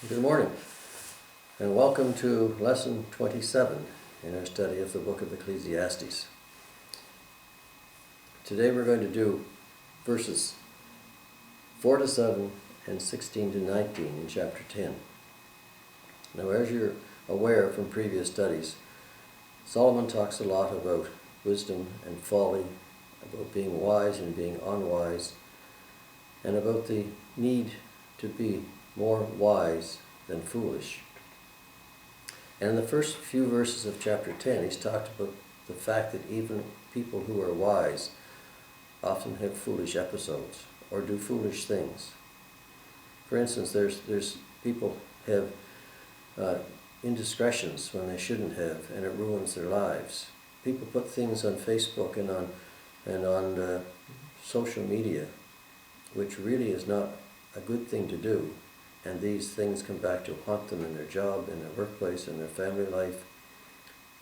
Good morning, and welcome to Lesson 27 in our study of the book of Ecclesiastes. Today we're going to do verses 4 to 7 and 16 to 19 in chapter 10. Now, as you're aware from previous studies, Solomon talks a lot about wisdom and folly, about being wise and being unwise, and about the need to be more wise than foolish. And in the first few verses of chapter 10, he's talked about the fact that even people who are wise often have foolish episodes or do foolish things. For instance, there's people have indiscretions when they shouldn't have, and it ruins their lives. People put things on Facebook and on social media, which really is not a good thing to do. And these things come back to haunt them in their job, in their workplace, in their family life.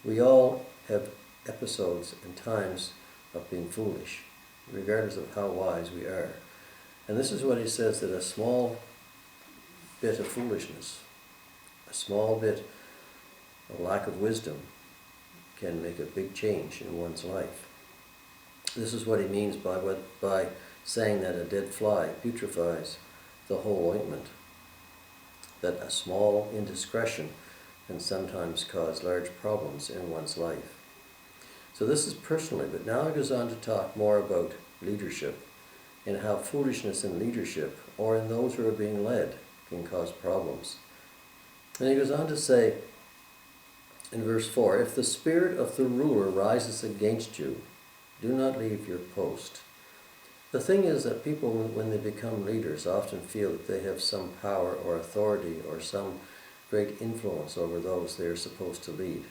We all have episodes and times of being foolish, regardless of how wise we are. And this is what he says, that a small bit of foolishness, a small bit of lack of wisdom can make a big change in one's life. This is what he means by saying that a dead fly putrefies the whole ointment, that a small indiscretion can sometimes cause large problems in one's life. So this is personally, but now he goes on to talk more about leadership and how foolishness in leadership or in those who are being led can cause problems. And he goes on to say in verse 4, "If the spirit of the ruler rises against you, do not leave your post." The thing is that people, when they become leaders, often feel that they have some power or authority or some great influence over those they are supposed to lead.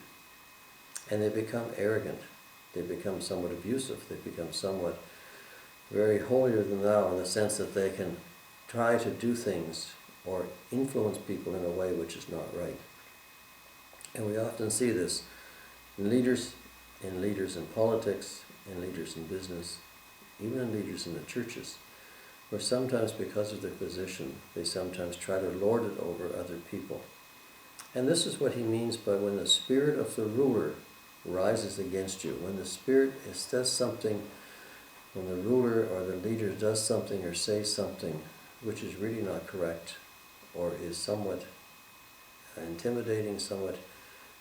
And they become arrogant. They become somewhat abusive. They become somewhat very holier than thou in the sense that they can try to do things or influence people in a way which is not right. And we often see this in leaders in politics, in leaders in business, even in leaders in the churches, where sometimes because of their position, they sometimes try to lord it over other people. And this is what he means by when the spirit of the ruler rises against you. When the spirit does something, when the ruler or the leader does something or says something which is really not correct, or is somewhat intimidating, somewhat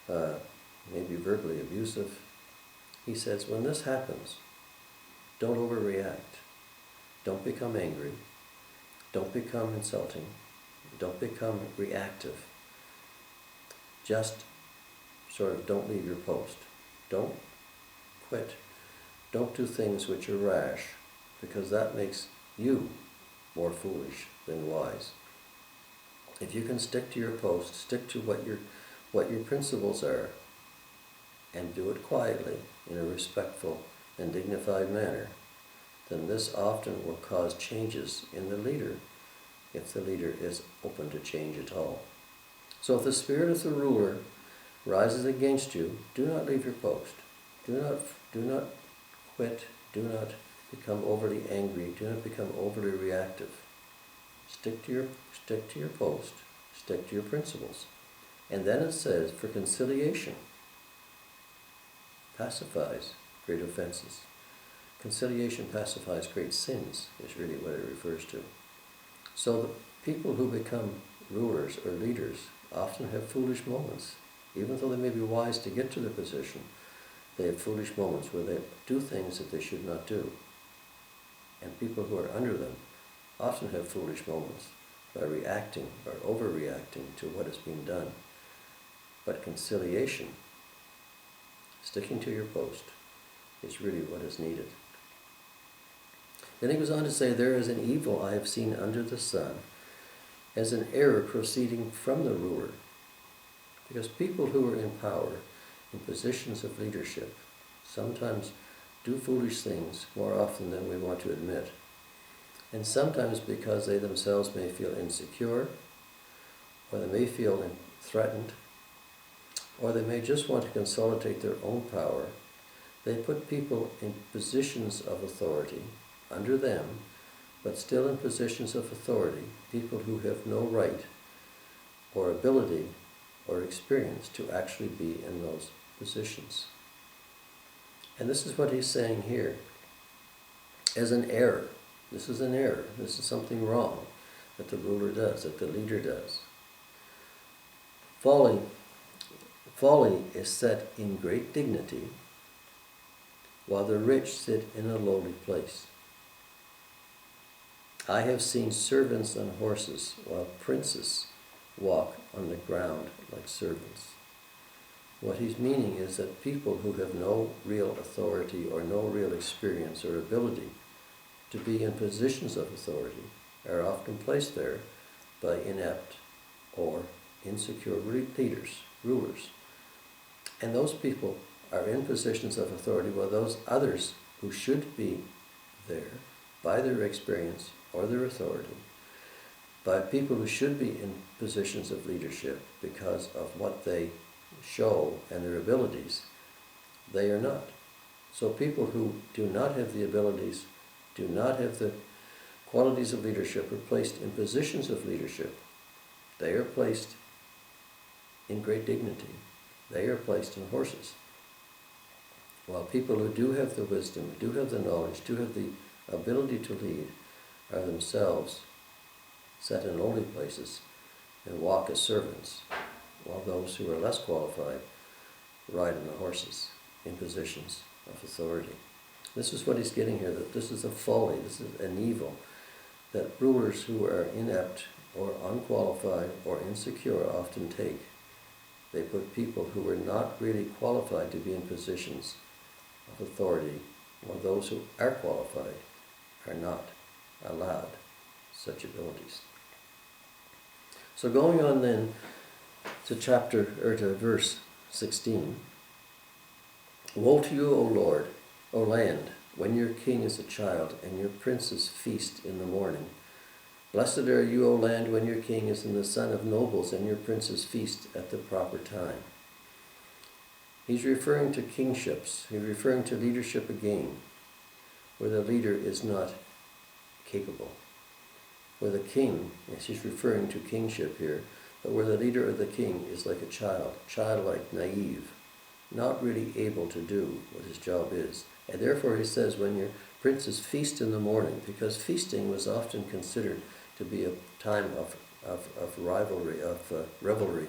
maybe verbally abusive, he says, when this happens, don't overreact. Don't become angry. Don't become insulting. Don't become reactive. Just sort of don't leave your post. Don't quit. Don't do things which are rash, because that makes you more foolish than wise. If you can stick to your post, stick to what your principles are, and do it quietly in a respectful and dignified manner, then this often will cause changes in the leader, if the leader is open to change at all. So if the spirit of the ruler rises against you, do not leave your post. Do not quit. Do not become overly angry. Do not become overly reactive. Stick to your post. Stick to your principles. And then it says, for conciliation pacifies great offenses. Conciliation pacifies great sins, is really what it refers to. So the people who become rulers or leaders often have foolish moments. Even though they may be wise to get to the position, they have foolish moments where they do things that they should not do. And people who are under them often have foolish moments by reacting or overreacting to what is being done. But conciliation, sticking to your post, is really what is needed. Then he goes on to say, there is an evil I have seen under the sun, as an error proceeding from the ruler. Because people who are in power, in positions of leadership, sometimes do foolish things more often than we want to admit. And sometimes because they themselves may feel insecure, or they may feel threatened, or they may just want to consolidate their own power, they put people in positions of authority under them, but still in positions of authority, people who have no right or ability or experience to actually be in those positions. And this is what he's saying here as an error. This is an error. This is something wrong that the ruler does, that the leader does. Folly is set in great dignity, while the rich sit in a lowly place. I have seen servants on horses, while princes walk on the ground like servants. What he's meaning is that people who have no real authority or no real experience or ability to be in positions of authority are often placed there by inept or insecure leaders, rulers. And those people are in positions of authority while those others who should be there by their experience or their authority, by people who should be in positions of leadership because of what they show and their abilities, they are not. So people who do not have the abilities, do not have the qualities of leadership, are placed in positions of leadership. They are placed in great dignity. They are placed on horses. While people who do have the wisdom, do have the knowledge, do have the ability to lead, are themselves set in lowly places and walk as servants, while those who are less qualified ride on the horses in positions of authority. This is what he's getting here, that this is a folly, this is an evil, that rulers who are inept or unqualified or insecure often take. They put people who are not really qualified to be in positions of authority, while those who are qualified are not allowed such abilities. So going on then to to verse 16. Woe to you, O Lord, O land, when your king is a child and your princes feast in the morning. Blessed are you, O land, when your king is in the son of nobles and your princes feast at the proper time. He's referring to kingships. He's referring to leadership again, where the leader is not capable. Where the king, yes, he's referring to kingship here, but where the leader of the king is like a child, childlike, naive, not really able to do what his job is. And therefore he says, when your princes feast in the morning, because feasting was often considered to be a time of rivalry, of revelry,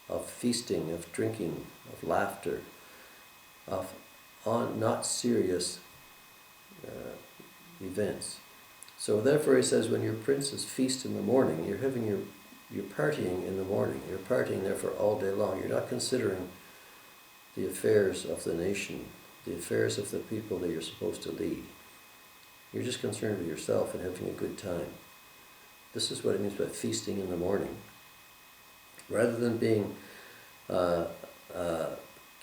of feasting, of drinking, of laughter, of not serious events. So therefore he says, when your princes feast in the morning, you're partying in the morning. You're partying therefore all day long. You're not considering the affairs of the nation, the affairs of the people that you're supposed to lead. You're just concerned with yourself and having a good time. This is what it means by feasting in the morning. Rather than being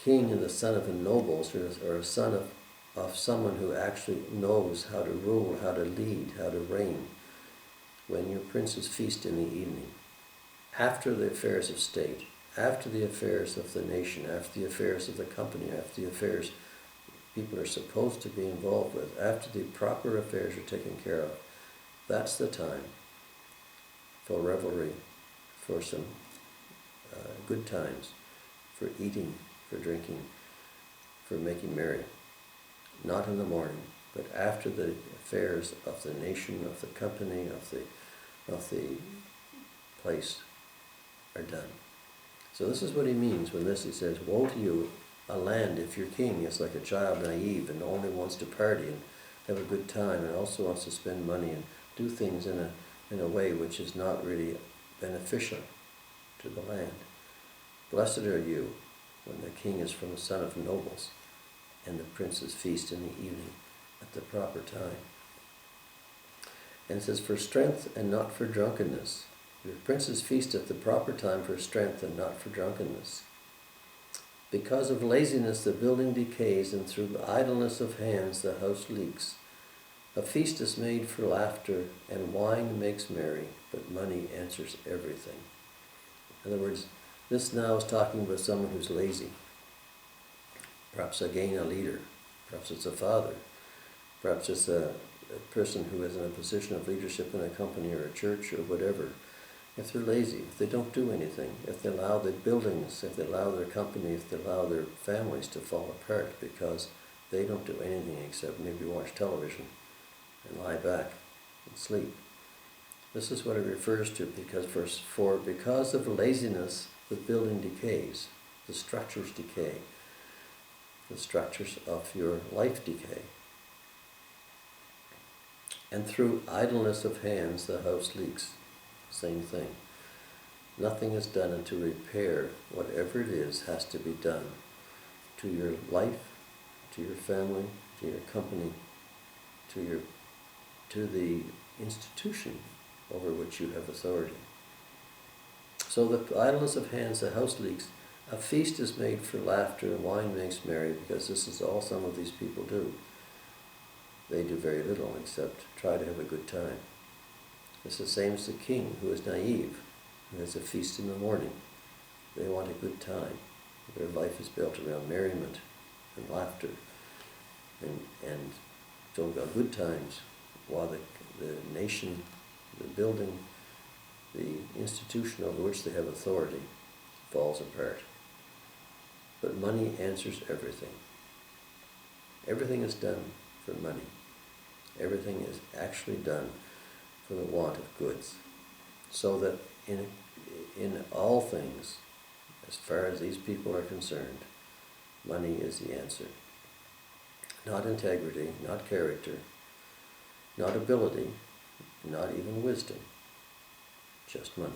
king and the son of the nobles, or a son of someone who actually knows how to rule, how to lead, how to reign, when your princes feast in the evening, after the affairs of state, after the affairs of the nation, after the affairs of the company, after the affairs people are supposed to be involved with, after the proper affairs are taken care of, that's the time for revelry, for some good times, for eating, for drinking, for making merry. Not in the morning, but after the affairs of the nation, of the company, of the place are done. So this is what he means when he says, woe to you, a land, if your king is like a child, naive, and only wants to party and have a good time, and also wants to spend money and do things in a way which is not really beneficial to the land. Blessed are you when the king is from the son of nobles and the princes feast in the evening at the proper time. And it says, for strength and not for drunkenness. Your princes feast at the proper time for strength and not for drunkenness. Because of laziness the building decays, and through the idleness of hands the house leaks. A feast is made for laughter, and wine makes merry, but money answers everything. In other words, this now is talking about someone who's lazy. Perhaps again a leader. Perhaps it's a father. Perhaps it's a person who is in a position of leadership in a company or a church or whatever. if they're lazy, if they don't do anything, if they allow their buildings, if they allow their company, if they allow their families to fall apart because they don't do anything except maybe watch television and lie back and sleep. This is what it refers to, because because of laziness, the building decays, the structures decay, the structures of your life decay. And through idleness of hands, the house leaks. Same thing. Nothing is done, and to repair whatever it is has to be done to your life, to your family, to your company, to the institution over which you have authority. So the idleness of hands, the house leaks. A feast is made for laughter, and wine makes merry, because this is all some of these people do. They do very little except try to have a good time. It's the same as the king who is naive, who has a feast in the morning. They want a good time. Their life is built around merriment and laughter, and talk about good times, while the nation, the building, the institution over which they have authority falls apart. But money answers everything. Everything is done for money. Everything is actually done for the want of goods. So that in all things, as far as these people are concerned, money is the answer. Not integrity, not character, not ability, not even wisdom, just money.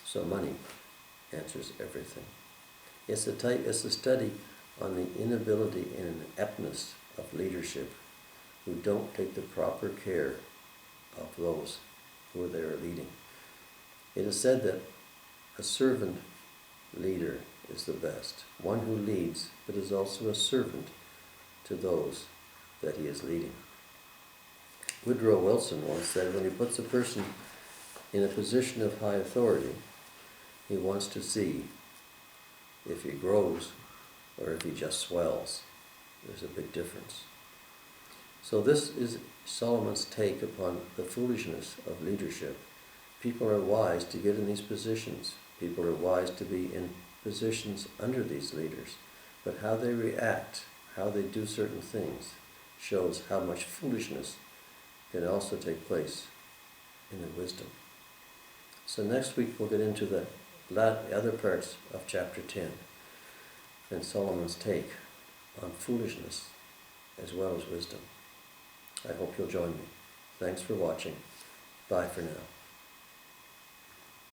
So money answers everything. It's a study on the inability and ineptness of leadership who don't take the proper care of those who they are leading. It is said that a servant leader is the best, one who leads but is also a servant to those that he is leading. Woodrow Wilson once said, when he puts a person in a position of high authority, he wants to see if he grows or if he just swells. There's a big difference. So this is Solomon's take upon the foolishness of leadership. People are wise to get in these positions. People are wise to be in positions under these leaders. But how they react, how they do certain things, shows how much foolishness can also take place in their wisdom. So next week we'll get into the other parts of chapter 10 and Solomon's take on foolishness as well as wisdom. I hope you'll join me. Thanks for watching. Bye for now.